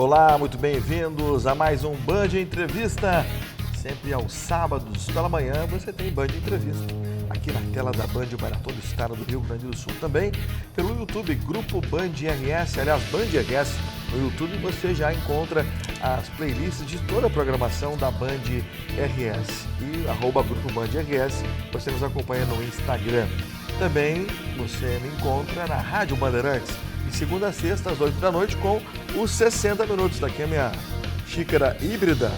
Olá, muito bem-vindos a mais um Band Entrevista. Sempre aos sábados pela manhã você tem Band Entrevista. Aqui na tela da Band para todo o estado do Rio Grande do Sul. Também pelo YouTube, Grupo Band RS. Aliás, Band RS. No YouTube você já encontra as playlists de toda a programação da Band RS. E @Grupo Band RS você nos acompanha no Instagram. Também você me encontra na Rádio Bandeirantes. De segunda a sexta, às 8 da noite, com os 60 minutos. Daqui a minha xícara híbrida.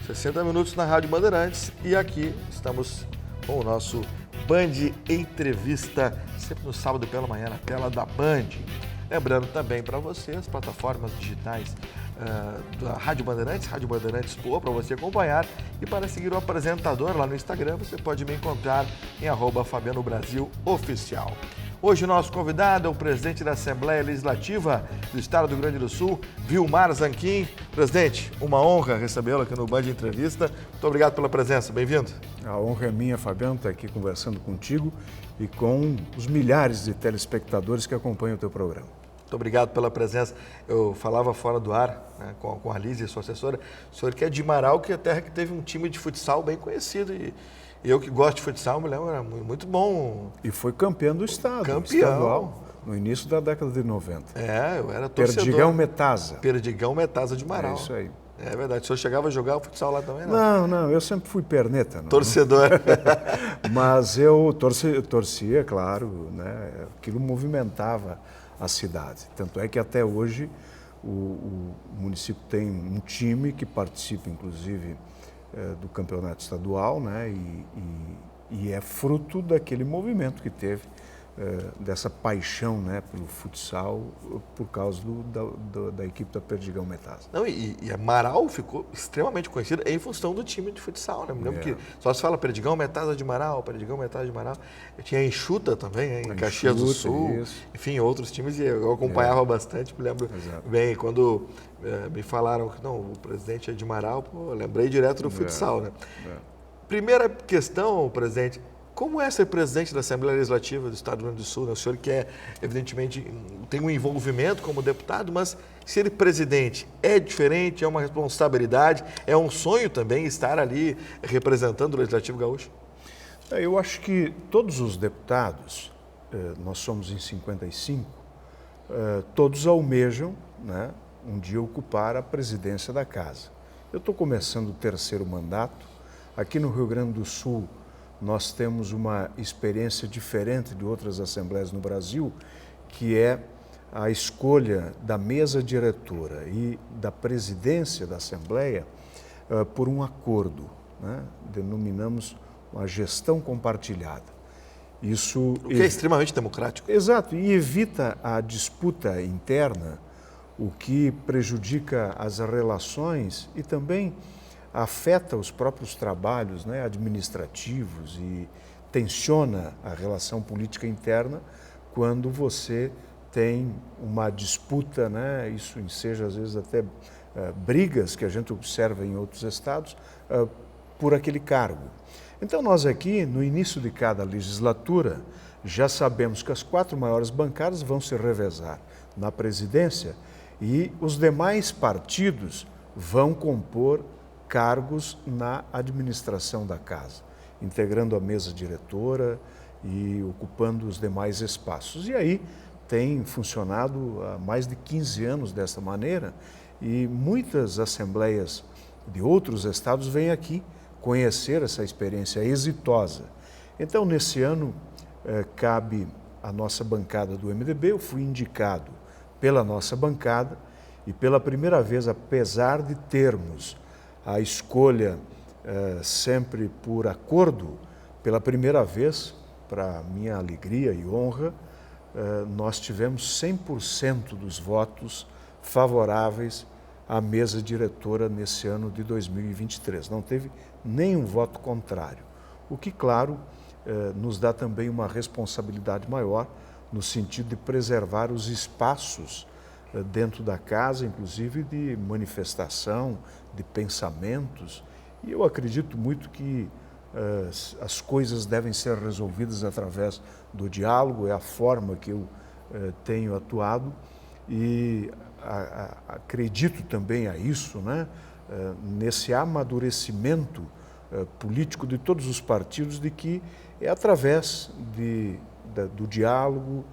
60 minutos na Rádio Bandeirantes. E aqui estamos com o nosso Band Entrevista, sempre no sábado pela manhã, na tela da Band. Lembrando também para você as plataformas digitais da Rádio Bandeirantes Poa, para você acompanhar. E para seguir o apresentador lá no Instagram, você pode me encontrar em @FabianoBrasilOficial. Hoje o nosso convidado é o presidente da Assembleia Legislativa do Estado do Rio Grande do Sul, Vilmar Zanquim. Presidente, uma honra recebê-lo aqui no Band Entrevista. Muito obrigado pela presença, bem-vindo. A honra é minha, Fabiano, estar aqui conversando contigo e com os milhares de telespectadores que acompanham o teu programa. Muito obrigado pela presença. Eu falava fora do ar, né, com a Lízia, sua assessora, o senhor que é de Marau, que é a terra que teve um time de futsal bem conhecido. E eu que gosto de futsal, me lembro, era muito bom. E foi campeão do estado. Campeão. Estadual, no início da década de 90. Eu era torcedor. Perdigão Metasa. Perdigão Metasa de Marau. É isso aí. É verdade. O senhor chegava a jogar o futsal lá também, Não, eu sempre fui perneta. Torcedor. Mas eu torcia, claro, né? Aquilo movimentava a cidade. Tanto é que até hoje o município tem um time que participa, inclusive, do campeonato estadual, né? E é fruto daquele movimento que teve, dessa paixão, né, pelo futsal, por causa da equipe da Perdigão Metasa. Não, e a Marau ficou extremamente conhecida em função do time de futsal, né? Me lembro que só se fala Perdigão Metasa de Marau, Perdigão Metasa de Marau. Tinha a Enxuta também, em Caxias do Sul. Isso. Enfim, outros times, e eu acompanhava bastante, me lembro bem. Quando me falaram que não, o presidente é de Marau, eu lembrei direto do futsal, né? Primeira questão, presidente, como é ser presidente da Assembleia Legislativa do Estado do Rio Grande do Sul? Né? O senhor que evidentemente, tem um envolvimento como deputado, mas ser presidente é diferente, é uma responsabilidade, é um sonho também estar ali representando o Legislativo Gaúcho? Eu acho que todos os deputados, nós somos em 55, todos almejam, né, um dia ocupar a presidência da casa. Eu estou começando o terceiro mandato. Aqui no Rio Grande do Sul, nós temos uma experiência diferente de outras assembleias no Brasil, que é a escolha da mesa diretora e da presidência da Assembleia por um acordo, né? Denominamos uma gestão compartilhada. Isso o que é extremamente democrático. Exato, e evita a disputa interna, o que prejudica as relações e também afeta os próprios trabalhos, né, administrativos, e tensiona a relação política interna quando você tem uma disputa, né, isso enseja às vezes até brigas que a gente observa em outros estados por aquele cargo. Então nós aqui, no início de cada legislatura, já sabemos que as 4 maiores bancadas vão se revezar na presidência e os demais partidos vão compor cargos na administração da casa, integrando a mesa diretora e ocupando os demais espaços. E aí tem funcionado há mais de 15 anos dessa maneira e muitas assembleias de outros estados vêm aqui conhecer essa experiência exitosa. Então, nesse ano, cabe à nossa bancada do MDB, eu fui indicado pela nossa bancada e pela primeira vez, apesar de termos a escolha sempre por acordo, pela primeira vez, para minha alegria e honra, nós tivemos 100% dos votos favoráveis à mesa diretora nesse ano de 2023. Não teve nenhum voto contrário, o que, claro, nos dá também uma responsabilidade maior no sentido de preservar os espaços dentro da casa, inclusive de manifestação, de pensamentos. E eu acredito muito que as coisas devem ser resolvidas através do diálogo, é a forma que eu tenho atuado. E acredito também a isso, né? Nesse amadurecimento político de todos os partidos, de que é através do diálogo,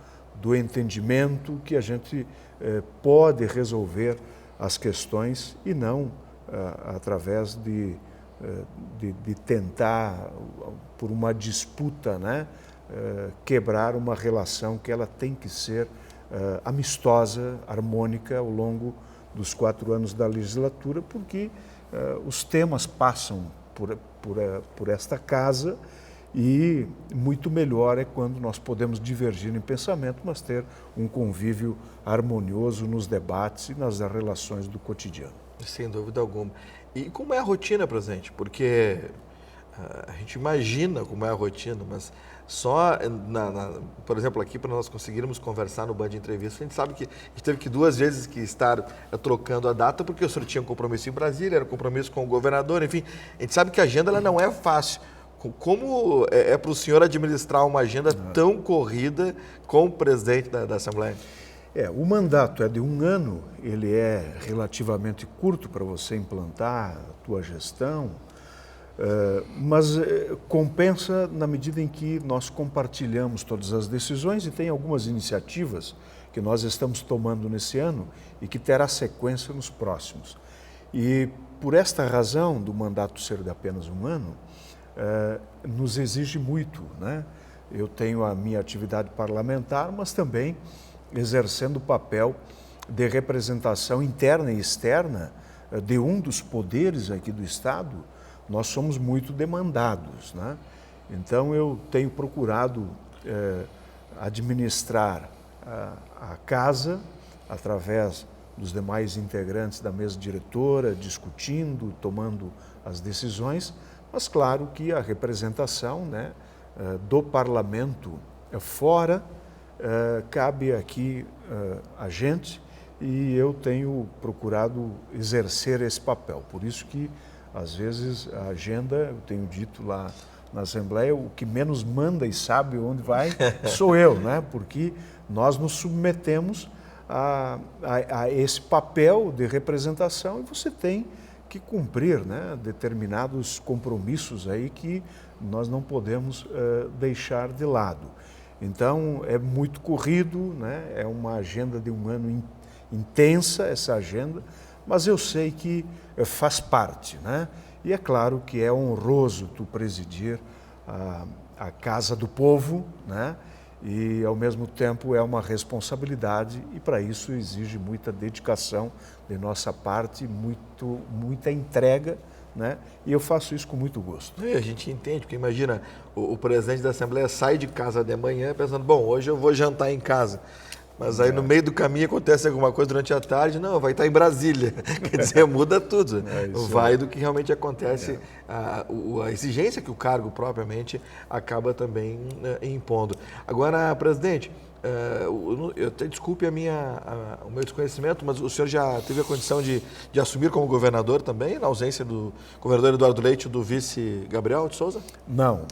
do entendimento, que a gente pode resolver as questões e não através de tentar, por uma disputa, né, quebrar uma relação que ela tem que ser amistosa, harmônica ao longo dos 4 anos da legislatura, porque os temas passam por esta casa e muito melhor é quando nós podemos divergir em pensamento, mas ter um convívio harmonioso nos debates e nas relações do cotidiano. Sem dúvida alguma. E como é a rotina, presidente? Porque a gente imagina como é a rotina, mas só, por exemplo, aqui para nós conseguirmos conversar no Band Entrevista, a gente sabe que a gente teve que 2 vezes que estar trocando a data, porque o senhor tinha um compromisso em Brasília, era um compromisso com o governador, enfim, a gente sabe que a agenda ela não é fácil. Como é para o senhor administrar uma agenda tão corrida como presidente da Assembleia? O mandato é de 1 ano, ele é relativamente curto para você implantar a tua gestão, mas compensa na medida em que nós compartilhamos todas as decisões e tem algumas iniciativas que nós estamos tomando nesse ano e que terá sequência nos próximos. E por esta razão do mandato ser de apenas 1 ano, nos exige muito, né? Eu tenho a minha atividade parlamentar, mas também exercendo o papel de representação interna e externa de um dos poderes aqui do Estado. Nós somos muito demandados, né? Então eu tenho procurado administrar a casa através dos demais integrantes da mesa diretora, discutindo, tomando as decisões, mas claro que a representação, né, do parlamento fora cabe aqui a gente e eu tenho procurado exercer esse papel. Por isso que às vezes a agenda, eu tenho dito lá na Assembleia, o que menos manda e sabe onde vai sou eu, né? Porque nós nos submetemos a esse papel de representação e você tem que cumprir, né, determinados compromissos aí que nós não podemos deixar de lado. Então é muito corrido, né? É uma agenda de 1 ano intensa essa agenda, mas eu sei que faz parte, né? E é claro que é honroso tu presidir a Casa do Povo, né? E ao mesmo tempo é uma responsabilidade e para isso exige muita dedicação de nossa parte, muita entrega, né? E eu faço isso com muito gosto. E a gente entende, porque imagina, o presidente da Assembleia sai de casa de manhã pensando, bom, hoje eu vou jantar em casa. Mas aí no meio do caminho acontece alguma coisa durante a tarde, não, vai estar em Brasília. Quer dizer, muda tudo. Vai do que realmente acontece, a exigência que o cargo propriamente acaba também impondo. Agora, presidente, eu até desculpe o meu desconhecimento, mas o senhor já teve a condição de assumir como governador também, na ausência do governador Eduardo Leite e do vice Gabriel de Souza? Não,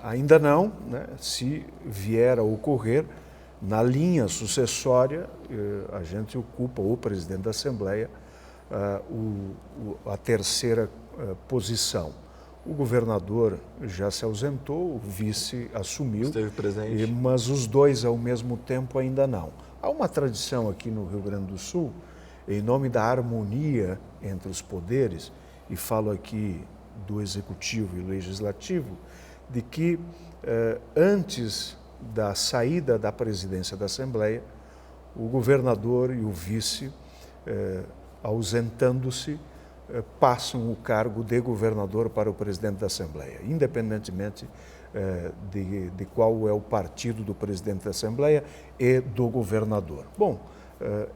ainda não, né? Se vier a ocorrer, na linha sucessória, a gente ocupa, o presidente da Assembleia, a terceira posição. O governador já se ausentou, o vice assumiu, esteve presente, mas os dois ao mesmo tempo ainda não. Há uma tradição aqui no Rio Grande do Sul, em nome da harmonia entre os poderes, e falo aqui do Executivo e Legislativo, de que antes da saída da presidência da Assembleia, o governador e o vice, ausentando-se, passam o cargo de governador para o presidente da Assembleia, independentemente de qual é o partido do presidente da Assembleia e do governador. Bom,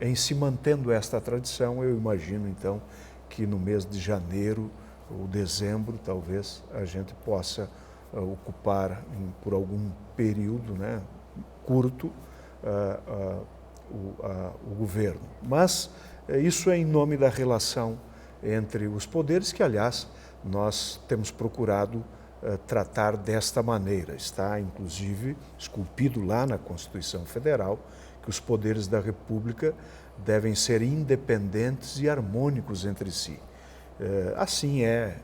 em se mantendo esta tradição, eu imagino então que no mês de janeiro ou dezembro, talvez, a gente possa ocupar por algum período, né, curto o governo. Mas isso é em nome da relação entre os poderes que, aliás, nós temos procurado tratar desta maneira. Está, inclusive, esculpido lá na Constituição Federal que os poderes da República devem ser independentes e harmônicos entre si. Assim é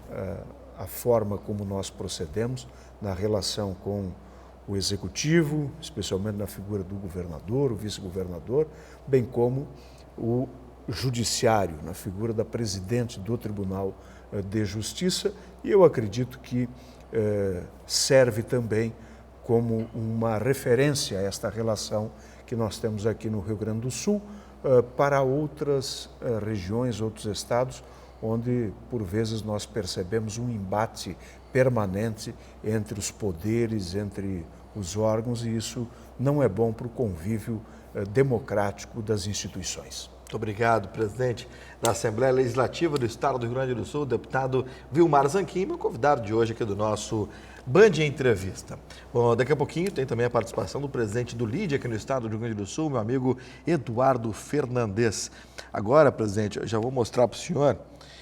a forma como nós procedemos na relação com o Executivo, especialmente na figura do governador, o vice-governador, bem como o Judiciário, na figura da presidente do Tribunal de Justiça, e eu acredito que serve também como uma referência a esta relação que nós temos aqui no Rio Grande do Sul para outras regiões, outros estados, onde por vezes nós percebemos um embate permanente entre os poderes, entre os órgãos, e isso não é bom para o convívio democrático das instituições. Muito obrigado, presidente da Assembleia Legislativa do Estado do Rio Grande do Sul, o deputado Vilmar Zanquim, meu convidado de hoje aqui do nosso Band Entrevista. Bom, daqui a pouquinho tem também a participação do presidente do LIDE aqui no Estado do Rio Grande do Sul, meu amigo Eduardo Fernandes. Agora, presidente, eu já vou mostrar para o senhor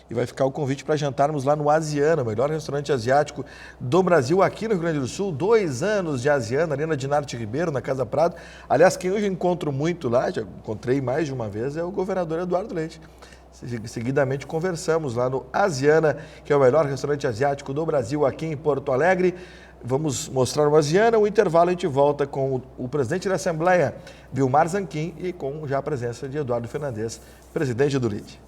e vai ficar o convite para jantarmos lá no Asiana, o melhor restaurante asiático do Brasil, aqui no Rio Grande do Sul. 2 anos de Asiana, ali na Dinarte Ribeiro, na Casa Prado. Aliás, quem hoje encontro muito lá, já encontrei mais de uma vez, é o governador Eduardo Leite. Seguidamente conversamos lá no Asiana, que é o melhor restaurante asiático do Brasil, aqui em Porto Alegre. Vamos mostrar o Asiana, o intervalo a gente volta com o presidente da Assembleia, Vilmar Zanquim, e com já a presença de Eduardo Fernandes, presidente do LIDE.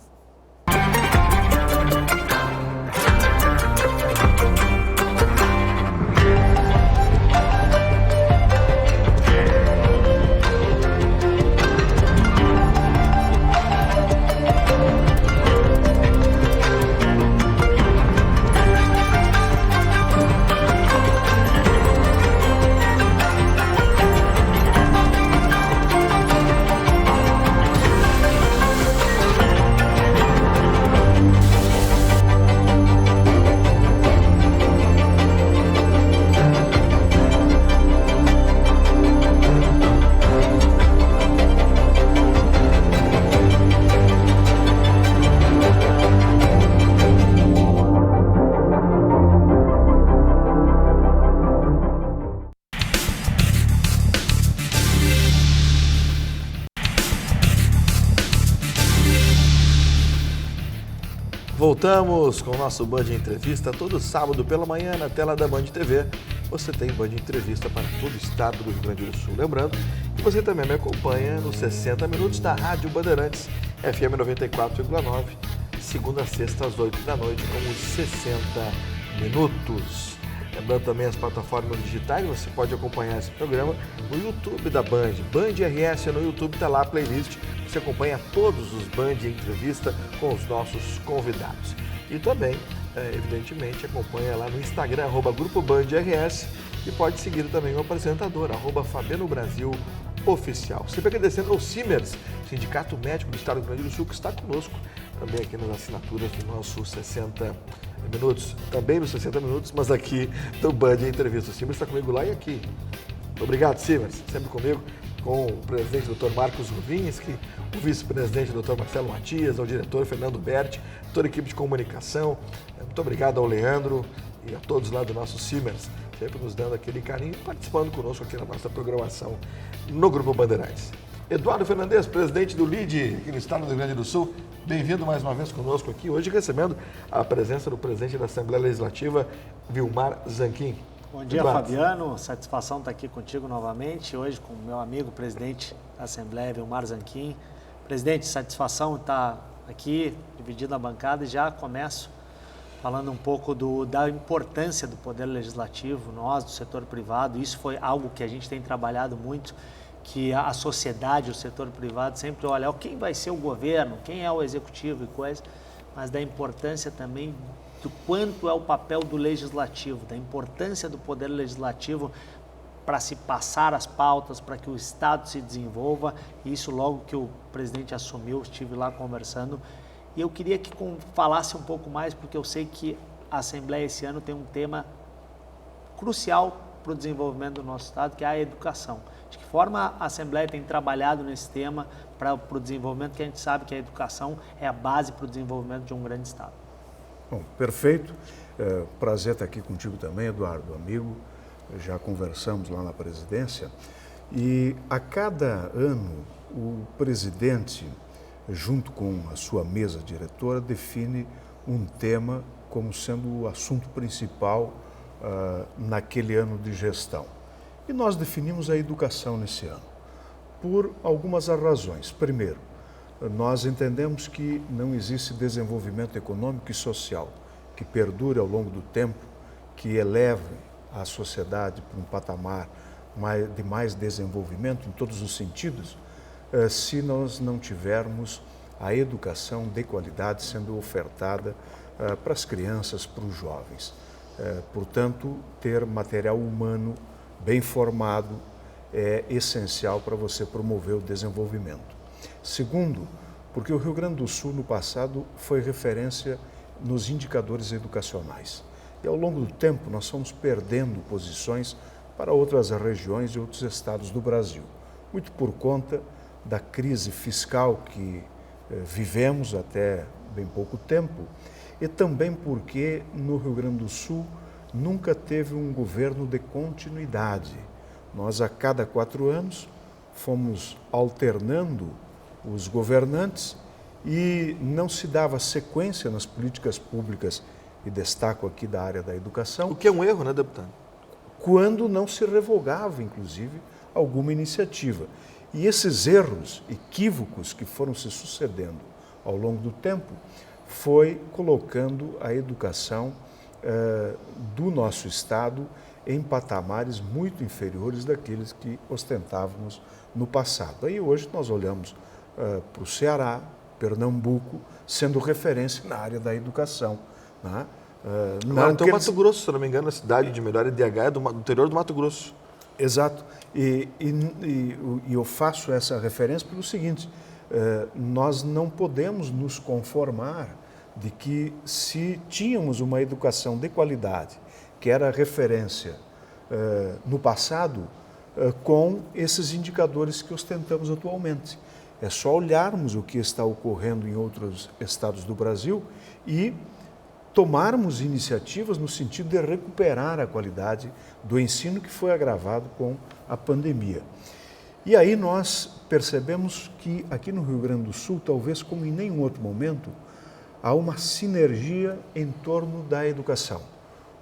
Voltamos com o nosso Band Entrevista todo sábado pela manhã na tela da Band TV. Você tem Band Entrevista para todo o estado do Rio Grande do Sul. Lembrando que você também me acompanha nos 60 minutos da Rádio Bandeirantes, FM 94,9, segunda a sexta às 8 da noite, com os 60 minutos. Lembrando também as plataformas digitais, você pode acompanhar esse programa no YouTube da Band. Band RS no YouTube, está lá a playlist. Você acompanha todos os Band Entrevista com os nossos convidados. E também, evidentemente, acompanha lá no Instagram, @Grupo Band RS, e pode seguir também o apresentador, @Fabiano Brasil Oficial. Sempre agradecendo ao Simers, Sindicato Médico do Estado do Rio Grande do Sul, que está conosco também aqui nas assinaturas do nosso 60 minutos, também nos 60 minutos, mas aqui do Band Entrevista. O Simers está comigo lá e aqui. Muito obrigado, Simers, sempre comigo, com o presidente Dr. Marcos Ruvinski, o vice-presidente Dr. Marcelo Matias, ao diretor Fernando Berti, toda a equipe de comunicação. Muito obrigado ao Leandro e a todos lá do nosso Simers, sempre nos dando aquele carinho e participando conosco aqui na nossa programação no Grupo Bandeirantes. Eduardo Fernandes, presidente do LIDE aqui no estado do Rio Grande do Sul, bem-vindo mais uma vez conosco aqui, hoje recebendo a presença do presidente da Assembleia Legislativa, Vilmar Zanquim. Bom dia, Fabiano, satisfação estar aqui contigo novamente, hoje com o meu amigo, presidente da Assembleia, Vilmar Zanquim. Presidente, satisfação estar aqui, dividindo a bancada, e já começo falando um pouco da importância do Poder Legislativo, nós, do setor privado. Isso foi algo que a gente tem trabalhado muito, que a sociedade, o setor privado sempre olha quem vai ser o governo, quem é o executivo e coisa, mas da importância também do quanto é o papel do legislativo, da importância do Poder Legislativo para se passar as pautas, para que o Estado se desenvolva. E isso logo que o presidente assumiu, estive lá conversando. E eu queria que falasse um pouco mais, porque eu sei que a Assembleia esse ano tem um tema crucial para o desenvolvimento do nosso Estado, que é a educação. De que forma a Assembleia tem trabalhado nesse tema para o desenvolvimento, que a gente sabe que a educação é a base para o desenvolvimento de um grande Estado? Bom, perfeito. Prazer estar aqui contigo também, Eduardo, amigo. Já conversamos lá na presidência. E a cada ano, o presidente, junto com a sua mesa diretora, define um tema como sendo o assunto principal naquele ano de gestão. E nós definimos a educação nesse ano, por algumas razões. Primeiro, nós entendemos que não existe desenvolvimento econômico e social que perdure ao longo do tempo, que eleve a sociedade para um patamar de mais desenvolvimento em todos os sentidos, se nós não tivermos a educação de qualidade sendo ofertada para as crianças, para os jovens. Portanto, ter material humano bem formado é essencial para você promover o desenvolvimento. Segundo, porque o Rio Grande do Sul, no passado, foi referência nos indicadores educacionais. E ao longo do tempo, nós fomos perdendo posições para outras regiões e outros estados do Brasil. Muito por conta da crise fiscal que vivemos até bem pouco tempo e também porque no Rio Grande do Sul nunca teve um governo de continuidade. Nós, a cada 4 anos, fomos alternando os governantes e não se dava sequência nas políticas públicas, e destaco aqui da área da educação. O que é um erro, né, deputado? Quando não se revogava, inclusive, alguma iniciativa. E esses erros, equívocos que foram se sucedendo ao longo do tempo, foi colocando a educação do nosso Estado em patamares muito inferiores daqueles que ostentávamos no passado. Aí hoje nós olhamos para o Ceará, Pernambuco, sendo referência na área da educação. Né? Agora, então, Mato Grosso, se não me engano, a cidade de melhor IDH é do interior do Mato Grosso. Exato. E eu faço essa referência pelo seguinte, nós não podemos nos conformar de que se tínhamos uma educação de qualidade, que era referência no passado, com esses indicadores que ostentamos atualmente. É só olharmos o que está ocorrendo em outros estados do Brasil e tomarmos iniciativas no sentido de recuperar a qualidade do ensino que foi agravado com a pandemia. E aí nós percebemos que aqui no Rio Grande do Sul, talvez como em nenhum outro momento, há uma sinergia em torno da educação.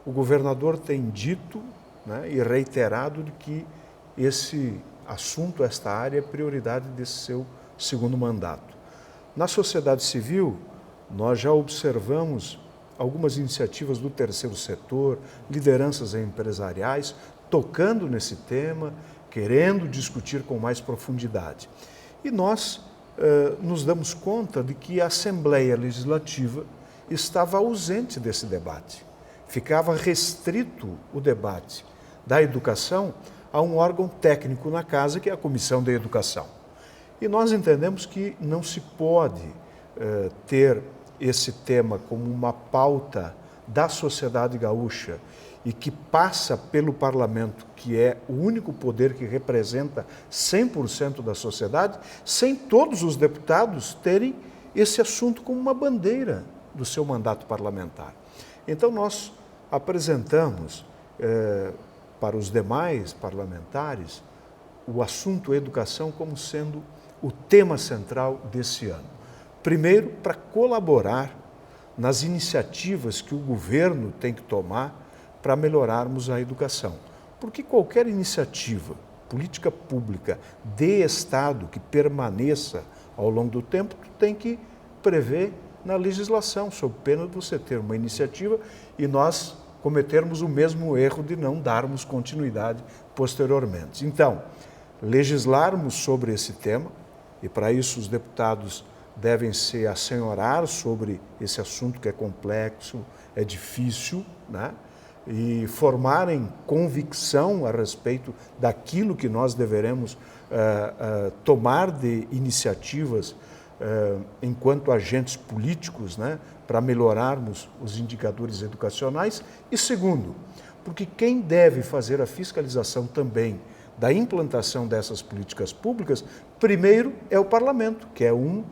O governador tem dito, né, e reiterado de que esse assunto, esta área, é prioridade desse seu segundo mandato. Na sociedade civil, nós já observamos algumas iniciativas do terceiro setor, lideranças empresariais, tocando nesse tema, querendo discutir com mais profundidade. E nós nos damos conta de que a Assembleia Legislativa estava ausente desse debate. Ficava restrito o debate da educação a um órgão técnico na casa, que é a Comissão de Educação. E nós entendemos que não se pode ter esse tema como uma pauta da sociedade gaúcha e que passa pelo parlamento, que é o único poder que representa 100% da sociedade, sem todos os deputados terem esse assunto como uma bandeira do seu mandato parlamentar. Então nós apresentamos para os demais parlamentares o assunto educação como sendo o tema central desse ano. Primeiro, para colaborar nas iniciativas que o governo tem que tomar para melhorarmos a educação. Porque qualquer iniciativa, política pública de Estado que permaneça ao longo do tempo, tem que prever na legislação, sob pena de você ter uma iniciativa e nós cometermos o mesmo erro de não darmos continuidade posteriormente. Então, legislarmos sobre esse tema, e para isso os deputados devem se assenhorar sobre esse assunto que é complexo, é difícil, né? E formarem convicção a respeito daquilo que nós deveremos tomar de iniciativas enquanto agentes políticos, né? Para melhorarmos os indicadores educacionais. E segundo, porque quem deve fazer a fiscalização também da implantação dessas políticas públicas, primeiro é o Parlamento, que é um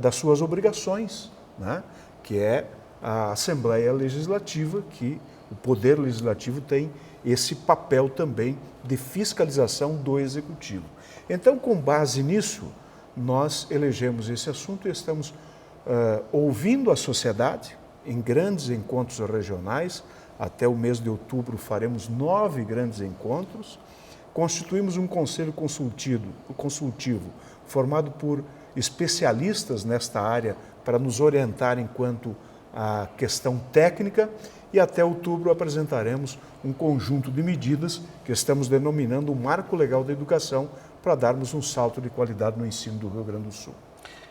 das suas obrigações, né? Que é a Assembleia Legislativa, que o Poder Legislativo tem esse papel também de fiscalização do Executivo. Então, com base nisso, nós elegemos esse assunto e estamos ouvindo a sociedade em grandes encontros regionais. Até o mês de outubro faremos 9 grandes encontros. Constituímos um conselho consultivo formado por especialistas nesta área para nos orientarem quanto à questão técnica, e até outubro apresentaremos um conjunto de medidas que estamos denominando o Marco Legal da Educação para darmos um salto de qualidade no ensino do Rio Grande do Sul.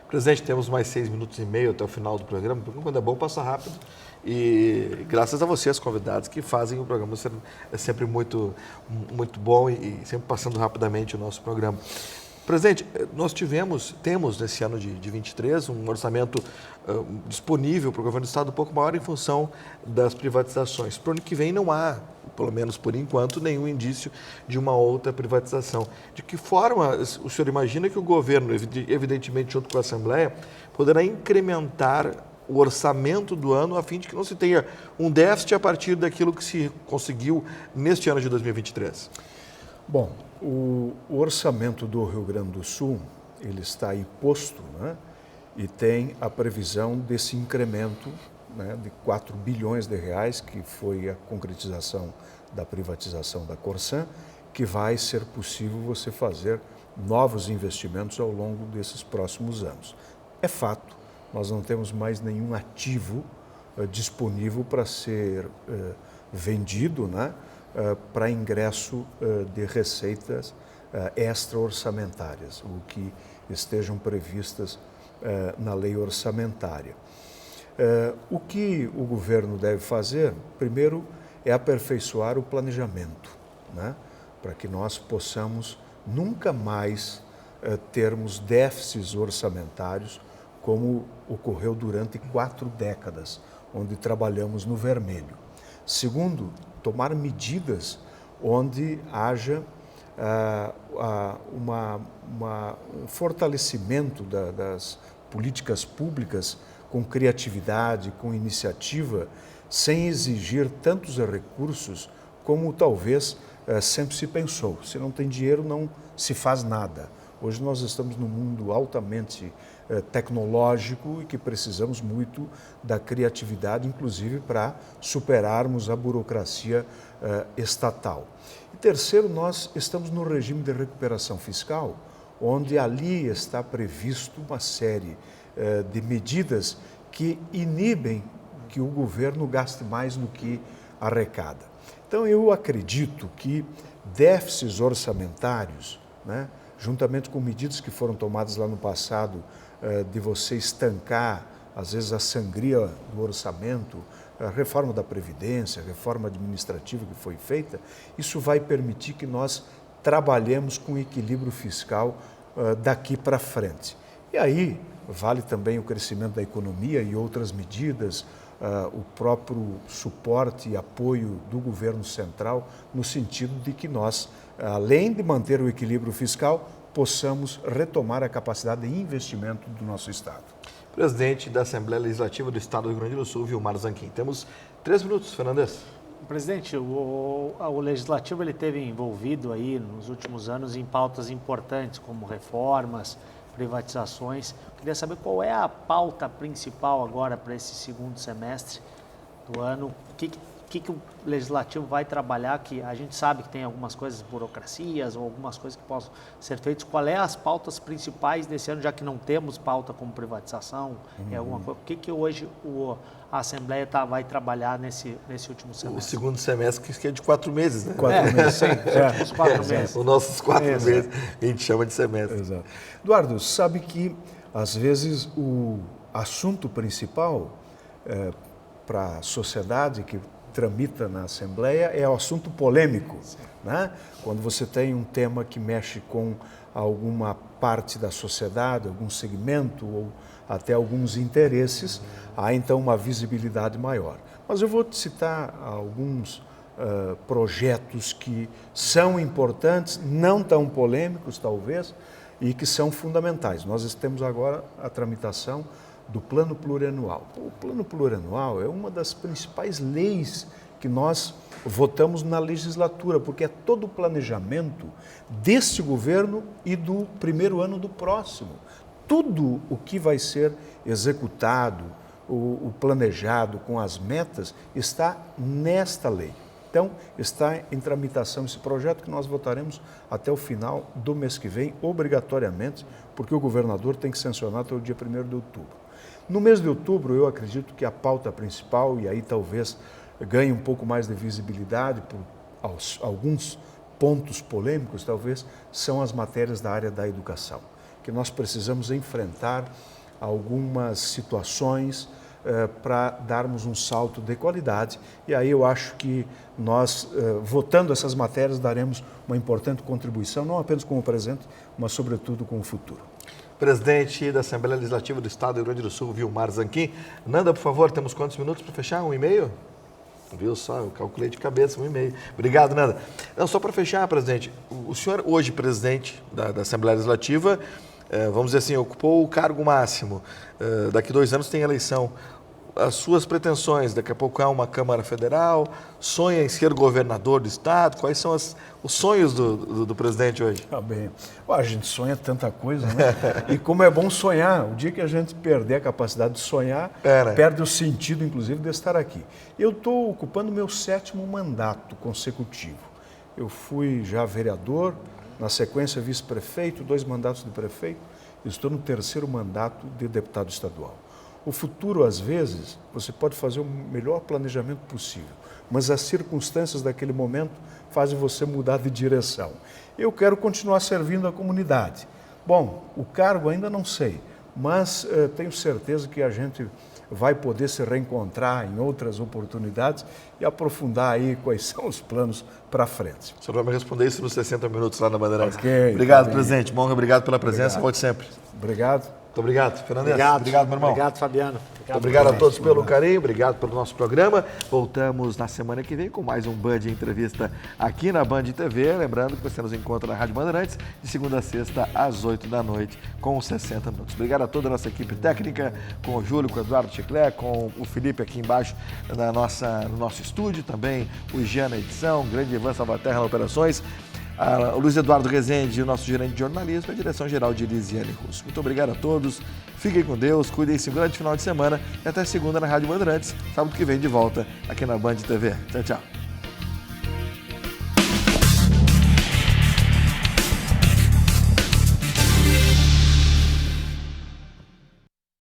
Presidente, temos mais 6 minutos e meio até o final do programa, porque quando é bom passa rápido. E graças a vocês, convidados, que fazem o programa ser sempre muito bom e sempre passando rapidamente o nosso programa. Presidente, nós temos nesse ano de 23 um orçamento disponível para o governo do Estado um pouco maior em função das privatizações. Para o ano que vem não há, pelo menos por enquanto, nenhum indício de uma outra privatização. De que forma o senhor imagina que o governo, evidentemente junto com a Assembleia, poderá incrementar o orçamento do ano a fim de que não se tenha um déficit a partir daquilo que se conseguiu neste ano de 2023? Bom, o orçamento do Rio Grande do Sul, ele está aí posto, né? E tem a previsão desse incremento, né, de 4 bilhões de reais, que foi a concretização da privatização da Corsan, que vai ser possível você fazer novos investimentos ao longo desses próximos anos. É fato, nós não temos mais nenhum ativo disponível para ser vendido, né, para ingresso de receitas extra-orçamentárias, o que estejam previstas na lei orçamentária. O que o governo deve fazer, primeiro, é aperfeiçoar o planejamento, né, para que nós possamos nunca mais termos déficits orçamentários como ocorreu durante 4 décadas, onde trabalhamos no vermelho. Segundo, tomar medidas onde haja um fortalecimento das políticas públicas com criatividade, com iniciativa, sem exigir tantos recursos como talvez sempre se pensou. Se não tem dinheiro, não se faz nada. Hoje nós estamos num mundo altamente tecnológico e que precisamos muito da criatividade, inclusive para superarmos a burocracia estatal. E terceiro, nós estamos no regime de recuperação fiscal, onde ali está previsto uma série de medidas que inibem que o governo gaste mais do que arrecada. Então, eu acredito que déficits orçamentários, né, juntamente com medidas que foram tomadas lá no passado, de você estancar, às vezes, a sangria do orçamento, a reforma da Previdência, a reforma administrativa que foi feita, isso vai permitir que nós trabalhemos com equilíbrio fiscal daqui para frente. E aí, vale também o crescimento da economia e outras medidas, o próprio suporte e apoio do governo central, no sentido de que nós, além de manter o equilíbrio fiscal, possamos retomar a capacidade de investimento do nosso Estado. Presidente da Assembleia Legislativa do Estado do Rio Grande do Sul, Vilmar Zanquim. Temos 3 minutos, Fernandes. Presidente, o Legislativo ele teve envolvido aí nos últimos anos em pautas importantes, como reformas, privatizações. Queria saber qual é a pauta principal agora para esse segundo semestre do ano. O que o Legislativo vai trabalhar, que a gente sabe que tem algumas coisas, burocracias ou algumas coisas que possam ser feitas. Qual é as pautas principais desse ano, já que não temos pauta como privatização? Alguma coisa? O que hoje a Assembleia vai trabalhar nesse último semestre? O segundo semestre, que é de 4 meses, né? 4 meses. Sim, os 4 meses. Os nossos 4 meses, a gente chama de semestre. Exato. Eduardo, sabe que, às vezes, o assunto principal para a sociedade que tramita na Assembleia é o assunto polêmico, né? Quando você tem um tema que mexe com alguma parte da sociedade, algum segmento ou até alguns interesses, há então uma visibilidade maior. Mas eu vou te citar alguns projetos que são importantes, não tão polêmicos talvez, e que são fundamentais. Nós temos agora a tramitação do Plano Plurianual. O Plano Plurianual é uma das principais leis que nós votamos na legislatura, porque é todo o planejamento deste governo e do primeiro ano do próximo. Tudo o que vai ser executado, o planejado com as metas, está nesta lei. Então, está em tramitação esse projeto que nós votaremos até o final do mês que vem, obrigatoriamente, porque o governador tem que sancionar até o dia 1º de outubro. No mês de outubro, eu acredito que a pauta principal, e aí talvez ganhe um pouco mais de visibilidade por alguns pontos polêmicos, talvez, são as matérias da área da educação, que nós precisamos enfrentar algumas situações para darmos um salto de qualidade, e aí eu acho que nós, votando essas matérias, daremos uma importante contribuição, não apenas com o presente, mas sobretudo com o futuro. Presidente da Assembleia Legislativa do Estado do Rio Grande do Sul, Vilmar Zanquim. Nanda, por favor, temos quantos minutos para fechar? 1,5? Viu só, eu calculei de cabeça, 1,5. Obrigado, Nanda. Não, só para fechar, presidente, o senhor hoje, presidente da Assembleia Legislativa, vamos dizer assim, ocupou o cargo máximo. Daqui 2 anos tem eleição. As suas pretensões, daqui a pouco há uma Câmara Federal, sonha em ser governador do Estado? Quais são os sonhos do presidente hoje? Ah, bem, a gente sonha tanta coisa, né? E como é bom sonhar, o dia que a gente perder a capacidade de sonhar, né? Perde o sentido, inclusive, de estar aqui. Eu estou ocupando meu 7º mandato consecutivo. Eu fui já vereador, na sequência vice-prefeito, 2 mandatos de prefeito, estou no 3º mandato de deputado estadual. O futuro, às vezes, você pode fazer o melhor planejamento possível, mas as circunstâncias daquele momento fazem você mudar de direção. Eu quero continuar servindo a comunidade. Bom, o cargo ainda não sei, mas tenho certeza que a gente vai poder se reencontrar em outras oportunidades e aprofundar aí quais são os planos para frente. O senhor vai me responder isso nos 60 minutos lá na Bandeirantes. Okay, obrigado, tá presidente. Bom, obrigado pela presença. Volte sempre. Obrigado. Muito obrigado, Fernandes. Obrigado, meu irmão. Obrigado, Fabiano. Obrigado a todos pelo carinho, obrigado pelo nosso programa. Voltamos na semana que vem com mais um Band Entrevista aqui na Band TV. Lembrando que você nos encontra na Rádio Bandeirantes de segunda a sexta às 8 da noite com 60 minutos. Obrigado a toda a nossa equipe técnica, com o Júlio, com o Eduardo Chiclé, com o Felipe aqui embaixo no nosso estúdio, também o Jean na edição, o grande Ivan Salvaterra na operações. O Luiz Eduardo Rezende, o nosso gerente de jornalismo, e a direção-geral de Elisiane Russo. Muito obrigado a todos, fiquem com Deus, cuidem-se, um grande final de semana e até segunda na Rádio Bandeirantes, sábado que vem de volta aqui na Band TV. Tchau, tchau.